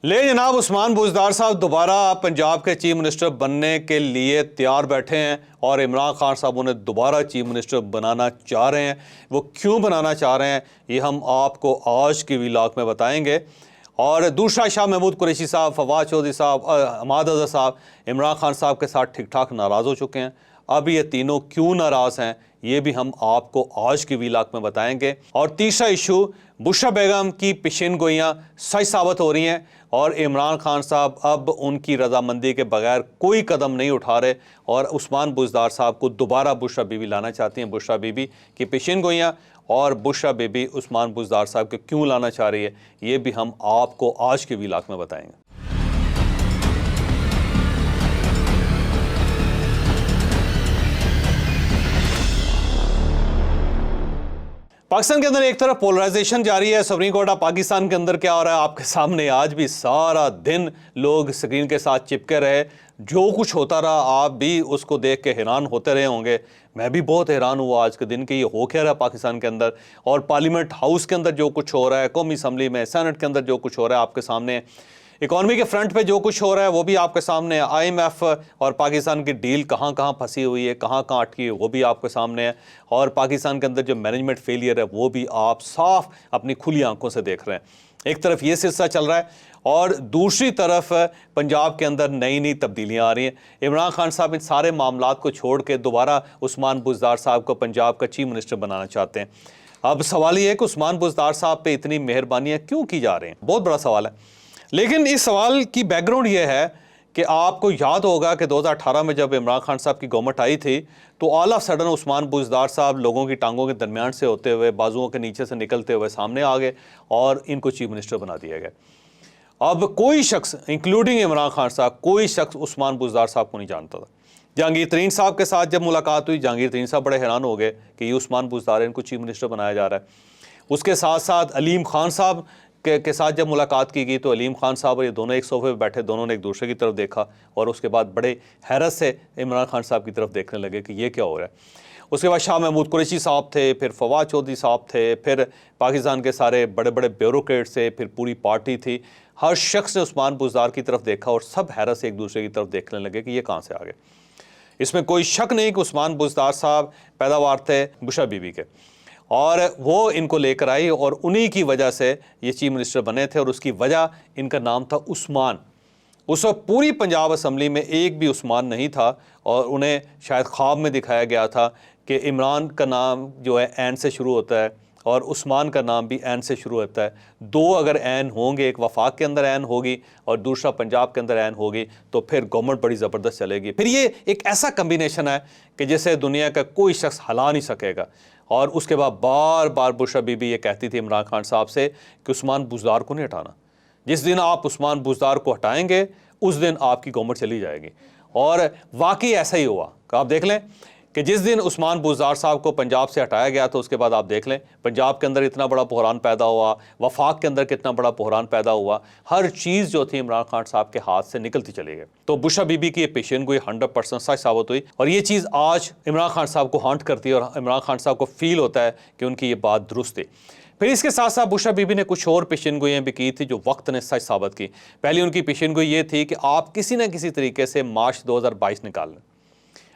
ले जनाब उस्मान बुज़दार साहब दोबारा पंजाब के चीफ मिनिस्टर बनने के लिए तैयार बैठे हैं और इमरान खान साहब उन्हें दोबारा चीफ मिनिस्टर बनाना चाह रहे हैं। वो क्यों बनाना चाह रहे हैं ये हम आपको आज की व्लॉग में बताएंगे। और दूसरा, शाह महमूद कुरैशी साहब, फवाद चौधरी साहब, हमाद अज़हर साहब इमरान खान साहब के साथ ठीक ठाक नाराज़ हो चुके हैं। अब ये तीनों क्यों नाराज़ हैं ये भी हम आपको आज की व्लॉग में बताएंगे। और तीसरा इशू, बुशरा बेगम की पेशीन गोइयाँ सच साबित हो रही हैं और इमरान खान साहब अब उनकी रजामंदी के बगैर कोई कदम नहीं उठा रहे और उस्मान बुज़दार साहब को दोबारा बुशरा बीबी लाना चाहती हैं। बुशरा बीबी की पेशीन गोइयाँ और बुशरा बीबी उस्मान बुज़दार साहब को क्यों लाना चाह रही है ये भी हम आपको आज की व्लॉग में बताएंगे। पाकिस्तान के अंदर एक तरफ पोलराइजेशन जारी है, सुप्रीम कोर्ट ऑफ पाकिस्तान के अंदर क्या हो रहा है आपके सामने। आज भी सारा दिन लोग स्क्रीन के साथ चिपके रहे, जो कुछ होता रहा आप भी उसको देख के हैरान होते रहे होंगे। मैं भी बहुत हैरान हुआ आज के दिन कि ये हो क्या रहा है पाकिस्तान के अंदर। और पार्लियामेंट हाउस के अंदर जो कुछ हो रहा है, कौमी असम्बली में, सेनेट के अंदर जो कुछ हो रहा है आपके सामने, इकॉनमी के फ्रंट पे जो कुछ हो रहा है वो भी आपके सामने है। IMF और पाकिस्तान की डील कहाँ कहाँ फंसी हुई है, कहाँ कहाँ अटकी है वो भी आपके सामने है। और पाकिस्तान के अंदर जो मैनेजमेंट फेलियर है वो भी आप साफ अपनी खुली आंखों से देख रहे हैं। एक तरफ ये सिलसिला चल रहा है और दूसरी तरफ पंजाब के अंदर नई नई तब्दीलियाँ आ रही हैं। इमरान खान साहब इन सारे मामलात को छोड़ के दोबारा उस्मान बुज़दार साहब को पंजाब का चीफ मिनिस्टर बनाना चाहते हैं। अब सवाल ये है कि उस्मान बुज़दार साहब पे इतनी मेहरबानियाँ क्यों की जा रही हैं, बहुत बड़ा सवाल है। लेकिन इस सवाल की बैकग्राउंड ये है कि आपको याद होगा कि 2018 में जब इमरान खान साहब की गवर्नमेंट आई थी तो all of sudden Usman Buzdar साहब लोगों की टांगों के दरमियान से होते हुए, बाजुओं के नीचे से निकलते हुए सामने आ गए और इनको चीफ मिनिस्टर बना दिया गया। अब कोई शख्स इंक्लूडिंग इमरान खान साहब, कोई शख्स उस्मान बुज़दार साहब को नहीं जानता था। जहांगीर तरीन साहब के साथ जब मुलाकात हुई, जहांगीर तरीन साहब बड़े हैरान हो गए कि ये उस्मान बुज़दार है, इनको चीफ मिनिस्टर बनाया जा रहा है। उसके साथ साथ अलीम खान साहब के साथ जब मुलाकात की गई तो अलीम खान साहब और ये दोनों एक सोफे पर बैठे, दोनों ने एक दूसरे की तरफ देखा और उसके बाद बड़े हैरत से इमरान खान साहब की तरफ देखने लगे कि ये क्या हो रहा है। उसके बाद शाह महमूद कुरैशी साहब थे, फिर फवाद चौधरी साहब थे, फिर पाकिस्तान के सारे बड़े बड़े ब्यूरोक्रेट्स थे, फिर पूरी पार्टी थी। हर शख्स ने उस्मान बुज़दार की तरफ देखा और सब हैरत से एक दूसरे की तरफ देखने लगे कि ये कहाँ से आ गए। इसमें कोई शक नहीं कि उस्मान बुज़दार साहब पैदावार थे बुशरा बीबी के और वो इनको लेकर आई और उन्हीं की वजह से ये चीफ मिनिस्टर बने थे और उसकी वजह इनका नाम था उस्मान। उस वक्त पूरी पंजाब असम्बली में एक भी उस्मान नहीं था और उन्हें शायद ख्वाब में दिखाया गया था कि इमरान का नाम जो है ऐन से शुरू होता है और उस्मान का नाम भी ऐन से शुरू होता है। दो अगर ऐन होंगे, एक वफाक के अंदर ऐन होगी और दूसरा पंजाब के अंदर ऐन होगी, तो फिर गवर्नमेंट बड़ी ज़बरदस्त चलेगी। फिर ये एक ऐसा कम्बिनेशन है कि जिसे दुनिया का कोई शख्स हिला नहीं सकेगा। और उसके बाद बार बार बुशरा बीबी ये कहती थी इमरान खान साहब से कि उस्मान बुज़दार को नहीं हटाना। जिस दिन आप उस्मान बुज़दार को हटाएंगे उस दिन आपकी गवर्नमेंट चली जाएगी। और वाकई ऐसा ही हुआ। आप देख लें कि जिस दिन उस्मान बुज़दार साहब को पंजाब से हटाया गया तो उसके बाद आप देख लें पंजाब के अंदर इतना बड़ा बहरान पैदा हुआ, वफाक के अंदर कितना बड़ा बहरान पैदा हुआ। हर चीज़ जो थी इमरान खान साहब के हाथ से निकलती चली गई। तो बुशरा बीबी की ये पेशीन गोई 100% सच साबित हुई और ये चीज़ आज इमरान खान साहब को हॉन्ट करती है और इमरान खान साहब को फील होता है कि उनकी ये बात दुरुस्त थी। फिर इसके साथ साथ बुशरा बीबी ने कुछ और पेशीन गोइयाँ भी की थी जो वक्त ने सच साबित की। पहली उनकी पेशीन गोई ये थी कि आप किसी न किसी तरीके से मार्च 2022 निकाल लें।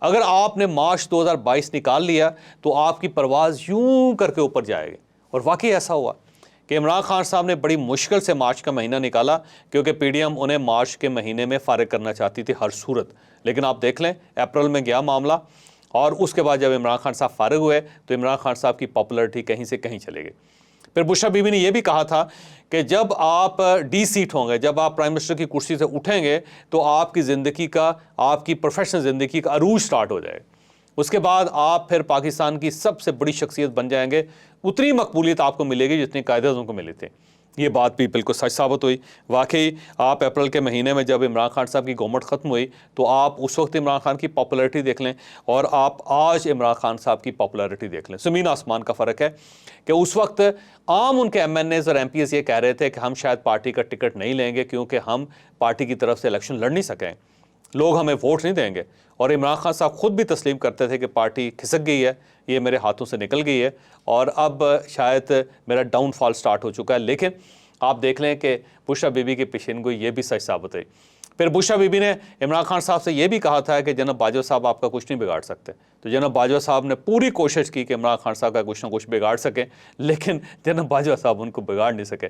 अगर आपने मार्च 2022 निकाल लिया तो आपकी परवाज़ यूं करके ऊपर जाएगी। और वाकई ऐसा हुआ कि इमरान खान साहब ने बड़ी मुश्किल से मार्च का महीना निकाला क्योंकि PDM उन्हें मार्च के महीने में फ़ारिग करना चाहती थी हर सूरत। लेकिन आप देख लें अप्रैल में गया मामला और उसके बाद जब इमरान खान साहब फ़ारिग हुए तो इमरान खान साहब की पॉपुलरिटी कहीं से कहीं चली गई। फिर बुशरा बीबी ने यह भी कहा था कि जब आप डी सीट होंगे, जब आप प्राइम मिनिस्टर की कुर्सी से उठेंगे तो आपकी ज़िंदगी का, आपकी प्रोफेशनल ज़िंदगी का अरूज स्टार्ट हो जाएगा। उसके बाद आप फिर पाकिस्तान की सबसे बड़ी शख्सियत बन जाएंगे। उतनी मकबूलियत आपको मिलेगी जितनी कायदे-ए-आज़म को मिली थी। ये बात भी बिल्कुल सच साबित हुई। वाकई आप अप्रैल के महीने में जब इमरान खान साहब की गवर्नमेंट ख़त्म हुई तो आप उस वक्त इमरान खान की पॉपुलैरिटी देख लें और आप आज इमरान खान साहब की पॉपुलैरिटी देख लें, ज़मीन आसमान का फ़र्क है। कि उस वक्त आम उनके MNAs और MPs ये कह रहे थे कि हम शायद पार्टी का टिकट नहीं लेंगे क्योंकि हम पार्टी की तरफ से इलेक्शन लड़ नहीं सकें, लोग हमें वोट नहीं देंगे। और इमरान खान साहब खुद भी तस्लीम करते थे कि पार्टी खिसक गई है, ये मेरे हाथों से निकल गई है और अब शायद मेरा डाउनफॉल स्टार्ट हो चुका है। लेकिन आप देख लें कि बुशरा बीबी की पेशिनगोई ये भी सच साबित है। फिर बुशरा बीबी ने इमरान खान साहब से ये भी कहा था कि जनाब बाजवा साहब आपका कुछ नहीं बिगाड़ सकते। तो जनाब बाजवा साहब ने पूरी कोशिश की कि इमरान खान साहब का कुछ ना कुछ बिगाड़ सके, लेकिन जनाब बाजवा साहब उनको बिगाड़ नहीं सके।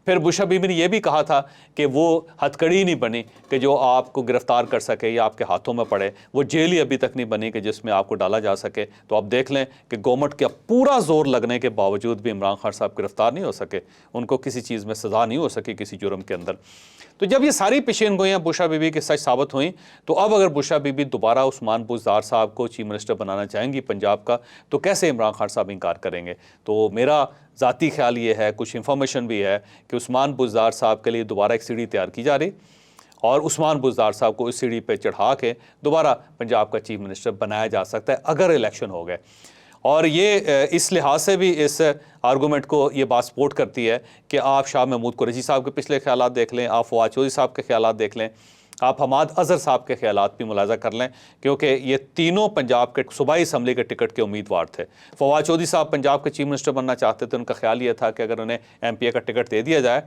फिर बुशरा बीबी ने यह भी कहा था कि वो हथकड़ी नहीं बनी कि जो आपको गिरफ्तार कर सके या आपके हाथों में पड़े, वो जेल ही अभी तक नहीं बनी कि जिसमें आपको डाला जा सके। तो आप देख लें कि गवर्नमेंट का पूरा जोर लगने के बावजूद भी इमरान खान साहब गिरफ्तार नहीं हो सके, उनको किसी चीज़ में सज़ा नहीं हो सकी किसी जुर्म के अंदर। तो जब ये सारी पेशीनगोइयाँ बुशरा बीबी की सच साबित हुई, तो अब अगर बुशरा बीबी दोबारा उस्मान बुज़दार साहब को चीफ मिनिस्टर बनाना चाहेंगी पंजाब का, तो कैसे इमरान खान साहब इनकार करेंगे। तो मेरा ज़ाती ख्याल ये है, कुछ इंफॉर्मेशन भी है कि उस्मान बुज़दार साहब के लिए दोबारा एक सीढ़ी तैयार की जा रही और उस्मान बुज़दार साहब को इस सीढ़ी पे चढ़ा के दोबारा पंजाब का चीफ मिनिस्टर बनाया जा सकता है अगर इलेक्शन हो गए। और ये इस लिहाज से भी इस आर्गूमेंट को ये बात सपोर्ट करती है कि आप शाह महमूद कुरैशी साहब के पिछले ख्यालात देख लें, आप फवाद चौधरी साहब के ख्यालात देख लें, आप हमाद अजहर साहब के ख्यालात भी मुलाजा कर लें, क्योंकि ये तीनों पंजाब के सूबाई असम्बली के टिकट के उम्मीदवार थे। फवाद चौधरी साहब पंजाब के चीफ मिनिस्टर बनना चाहते थे। उनका ख्याल ये था कि अगर उन्हें MPA का टिकट दे दिया जाए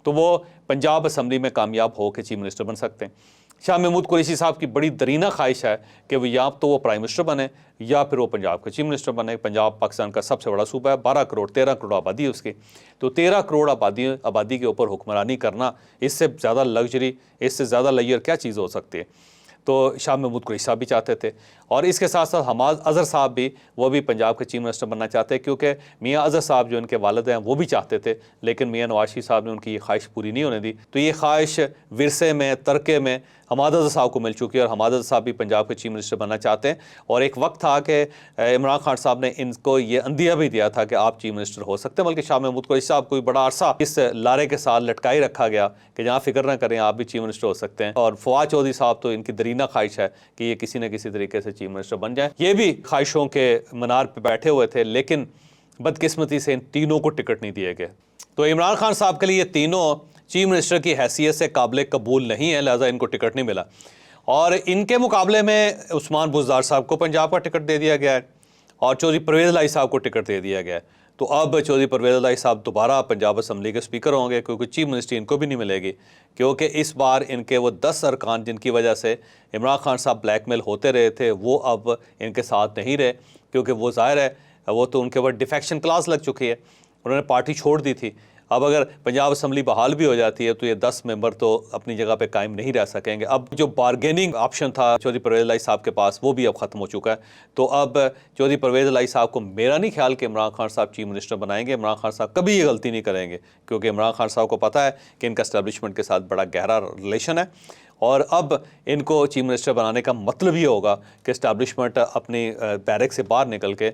तो वो पंजाब असम्बली में कामयाब हो के चीफ मिनिस्टर बन सकते हैं। शाह महमूद कुरैशी साहब की बड़ी दरीना ख्वाहिश है कि वो या तो वो प्राइम मिनिस्टर बने या फिर वो पंजाब के चीफ मिनिस्टर बने। पंजाब पाकिस्तान का सबसे बड़ा सूबा है, 12 करोड़ 13 करोड़ आबादी है उसकी। तो 13 करोड़ आबादी के ऊपर हुक्मरानी करना, इससे ज़्यादा लग्जरी, इससे ज़्यादा लेयर क्या चीज़ हो सकती है। तो शाह महमूद कुरैशी साहब भी चाहते थे, और इसके साथ साथ हमाद अजहर साहब भी, वो भी पंजाब के चीफ मिनिस्टर बनना चाहते हैं, क्योंकि मियाँ अजहर साहब जो उनके वालिद हैं वो भी चाहते थे, लेकिन मियाँ नवाज शरीफ साहब ने उनकी ये ख्वाहिश पूरी नहीं होने दी। तो ये ख्वाहिश विरसे में, तरके में हमाद अजहर साहब को मिल चुकी है और हमाद अजहर साहब भी पंजाब के चीफ मिनिस्टर बनना चाहते हैं। और एक वक्त था कि इमरान खान साहब ने इनको ये अंदिया भी दिया था कि आप चीफ मिनिस्टर हो सकते हैं, बल्कि शाह महमूद कुरैशी साहब को बड़ा अरसा इस लारे के साथ लटकाई रखा गया कि जहाँ फिक्र ना करें, आप भी चीफ मिनिस्टर हो सकते हैं। और फवाद चौधरी साहब तो इनकी दरीना ख्वाहिश है कि ये किसी न किसी तरीके से चीफ मिनिस्टर बन जाए। ये भी ख्वाहिशों के मीनार पर बैठे हुए थे, लेकिन बदकिस्मती से इन तीनों को टिकट नहीं दिए गए। तो इमरान खान साहब के लिए ये तीनों चीफ मिनिस्टर की हैसियत से काबिल कबूल नहीं है, लिहाजा इनको टिकट नहीं मिला। और इनके मुकाबले में उस्मान बुज़दार साहब को पंजाब का टिकट दे दिया गया है और चौधरी परवेज़ इलाही साहब को टिकट दे दिया गया है। तो अब चौधरी परवेज़ इलाही साहब दोबारा पंजाब असम्बली के स्पीकर होंगे, क्योंकि चीफ मिनिस्ट्री इनको भी नहीं मिलेगी, क्योंकि इस बार इनके वो 10 अरकान जिनकी वजह से इमरान खान साहब ब्लैकमेल होते रहे थे, वो अब इनके साथ नहीं रहे, क्योंकि वो ज़ाहिर है वो तो उनके ऊपर डिफेक्शन क्लास लग चुकी है, उन्होंने पार्टी छोड़ दी थी। अब अगर पंजाब असम्बली बहाल भी हो जाती है तो ये 10 मेंबर तो अपनी जगह पे कायम नहीं रह सकेंगे। अब जो बारगेनिंग ऑप्शन था चौधरी परवेज़ इलाही साहब के पास, वो भी अब ख़त्म हो चुका है। तो अब चौधरी परवेज़ इलाही साहब को मेरा नहीं ख्याल कि इमरान खान साहब चीफ मिनिस्टर बनाएंगे। इमरान खान साहब कभी ये गलती नहीं करेंगे, क्योंकि इमरान खान साहब को पता है कि इनका एस्टैब्लिशमेंट के साथ बड़ा गहरा रिलेशन है, और अब इनको चीफ मिनिस्टर बनाने का मतलब ये होगा कि इस्टेब्लिशमेंट अपनी बैरक से बाहर निकल के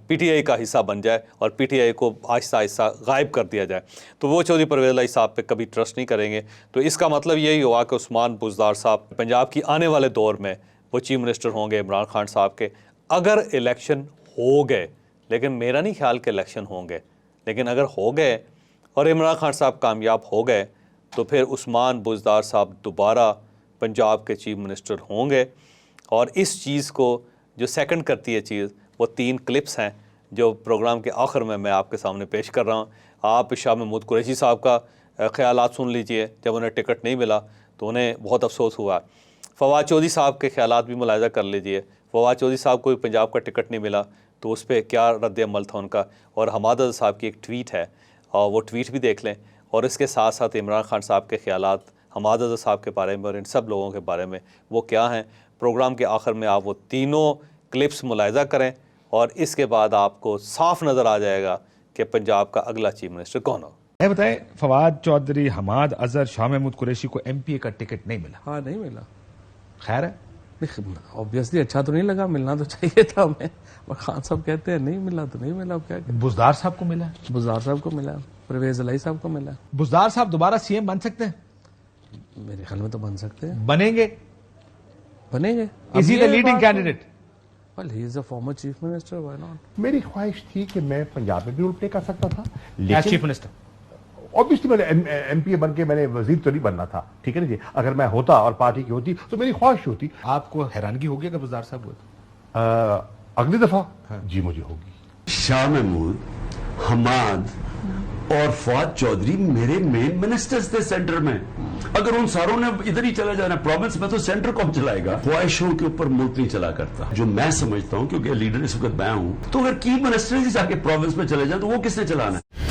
PTI का हिस्सा बन जाए और PTI को आहिस्ता आहिस्ता गायब कर दिया जाए। तो वो चौधरी परवेज़ इलाही साहब पे कभी ट्रस्ट नहीं करेंगे। तो इसका मतलब यही हुआ कि उस्मान बुज़दार साहब पंजाब की आने वाले दौर में वो चीफ मिनिस्टर होंगे इमरान खान साहब के, अगर इलेक्शन हो गए। लेकिन मेरा नहीं ख्याल के इलेक्शन होंगे, लेकिन अगर हो गए और इमरान खान साहब कामयाब हो गए तो फिर उस्मान बुज़दार साहब दोबारा पंजाब के चीफ मिनिस्टर होंगे। और इस चीज़ को जो सेकंड करती है चीज़, वो 3 क्लिप्स हैं जो प्रोग्राम के आखिर में मैं आपके सामने पेश कर रहा हूँ। आप शाह महमूद कुरैशी साहब का ख्यालात सुन लीजिए। जब उन्हें टिकट नहीं मिला तो उन्हें बहुत अफसोस हुआ। फवाद चौधरी साहब के ख्यालात भी मुलाहिज़ा कर लीजिए। फवाद चौधरी साहब को पंजाब का टिकट नहीं मिला तो उस पर क्या रद्द अमल था उनका। और हमाद अज़हर साहब की एक ट्वीट है, और वो ट्वीट भी देख लें। और इसके साथ साथ इमरान खान साहब के ख्यालात, हमाद अज़हर साहब के बारे में और इन सब लोगों के बारे में वो क्या हैं। प्रोग्राम के आखिर में आप वो तीनों क्लिप्स मुलाहिज़ा करें और इसके बाद आपको साफ नज़र आ जाएगा कि पंजाब का अगला चीफ मिनिस्टर कौन हो। ये बताएं, फवाद चौधरी, हमाद अजहर, शाह महमूद कुरैशी को MPA का टिकट नहीं मिला। हाँ, नहीं मिला। खैर है, ऑब्वियसली अच्छा तो नहीं लगा, मिलना तो चाहिए था हमें। और खान साहब कहते हैं नहीं मिला तो नहीं मिला, अब क्या करें। बुज़दार साहब को मिला, बुज़दार साहब को मिला, परवेज़ इलाही साहब को मिला। बुज़दार साहब दोबारा CM बन सकते हैं? मेरे ख्याल में तो बन सकते हैं। बनेंगे? बनेंगे। Is he the leading candidate? Well, he is a former chief minister, why not. मेरी ख्वाहिश थी कि मैं पंजाब में भी रोल प्ले कर सकता था, लेकिन चीफ मिनिस्टर ऑब्वियसली मैंने MPA बन के मैंने वजीर तो नहीं बनना था, ठीक है ना जी। अगर मैं होता और पार्टी की होती तो मेरी ख्वाहिश होती। आपको हैरानगी होगी अगर बुज़दार साहब हुए तो? अगली दफा जी मुझे होगी। शाह महमूद, हमाद और फवाद चौधरी मेरे मेन मिनिस्टर्स थे सेंटर में। अगर उन सारों ने इधर ही चले जाना प्रोविंस में, तो सेंटर कौन चलाएगा? ख्वाहिशों के ऊपर मुल्क नहीं चला करता, जो मैं समझता हूं, क्योंकि लीडर इस वक्त मैं हूं। तो अगर की मिनिस्टर जाके प्रोविंस में चले जाए तो वो किसने चलाना है?